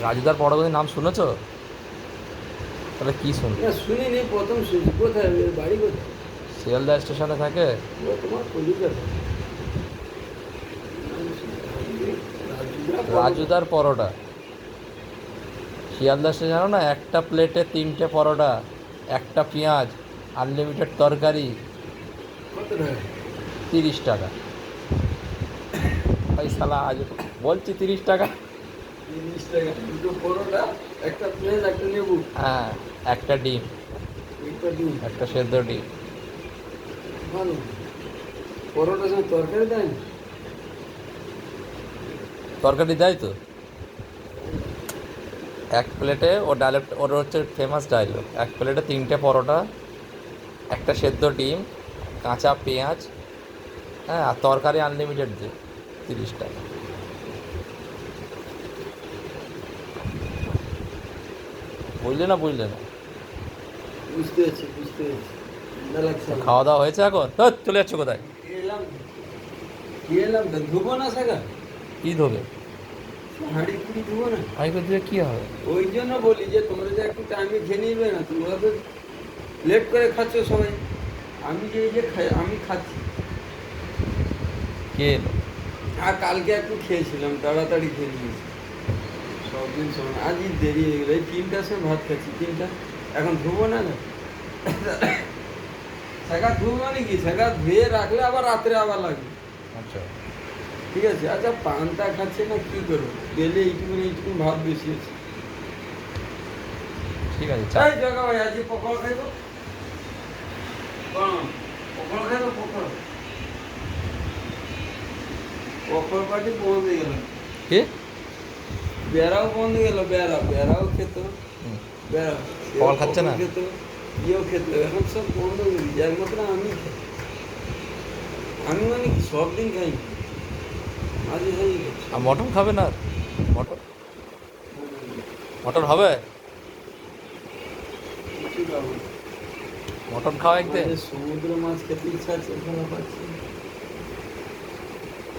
রাজুদার পরবর্তী নাম শুনেছো? তাহলে কি শুন? না শুনিনি, প্রথম শুনছি। কোথায় এর বাড়ি কোথায়? শিয়ালদা স্টেশনে থাকে। ও তোমার কলিকাতা। রাজুদা পরোটা। রাজুদার পরোটা শিয়ালদা স্টেশন, জানো না? একটা প্লেটে 3টে পরোটা, একটা পেঁয়াজ, আনলিমিটেড তরকারি, কত টাকা? 30 টাকা। ভাই শালা আজ বলছি 30 টাকা। 30 টাকা দুটো পরোটা, একটা পেঁয়াজ, একটা লেবু, হ্যাঁ, একটা ডিম, একটা ডিম। একটা সেদ্ধ ডিম। ভালো। পরোটার সঙ্গে তরকারি দেয় না? তরকারি দেয় তো। এক প্লেটে ও ডায়লগ, ওর হচ্ছে ফেমাস ডায়লগ, এক প্লেটে 3টে পরোটা, একটা সেদ্ধ ডিম, কাঁচা পেঁয়াজ, হ্যাঁ, আর তরকারি আনলিমিটেড দে, 30 টাকা। বুঝলে না, বুঝলে না? বুঝতে পারছি, বুঝতে পারছি। ঠান্ডা লাগছে আমার। খাওয়া দাওয়া হয়েছে এখন? চলে যাচ্ছ কোথায়? এলাম, এলাম তো ধুবো না শাখা। কী ধোবে? হাঁড়ি কুড়ি ধুবো না। আমি করে দিলে কী হবে? ওই জন্য বলি যে তোমরা যে একটু টাইমে খেয়ে নিবে না, তোমরা তো লেট করে খাচ্ছ সবাই। আমি যে এই যে আমি খাচ্ছি। কে এলো? আর কালকে একটু খেয়েছিলাম, তাড়াতাড়ি খেয়ে নিয়েছি। সব দিন সময় আজই দেরি হয়ে গেলো। এই 3টার সময় ভাত খাচ্ছি, 3টা। এখন ধুবো না না। শাখা ধুবো মানে কি, শাখা ধুয়ে রাখলে আবার রাত্রে আবার লাগবে। আচ্ছা, ঠিক আছে। আচ্ছা পান্তা খাচ্ছে না, কি করবো? গেলে এইটুকুন এইটুকুন ভাত বেশি আছে। ঠিক আছে, এই জগা ভাই, আজকে পকোড়া খাইবো। কোন পকোড়া খাইবো? পকোড়া, পকোড়া পার্টি বন্ধ হয়ে গেল। কে? বেড়াও বন্ধ হয়ে গেল। বেড়াও খেত, হুম, বেড়াও পকোড়া খাচ্ছে না? খেত, ইয়েও খেত। এখন সব বন্ধ হয়ে গেছে, যার মতো আমি খাই। আমি মানে কি সব দিন খাই, মাঝে সাঝে খাই। আর মটন খাবে না আর? মটন, মটন হবে? কিছু খাবো না। মটন খাওয়া একদিন। আমাদের সমুদ্র মাছ খেতে ইচ্ছা আছে, এখনো পাচ্ছি না।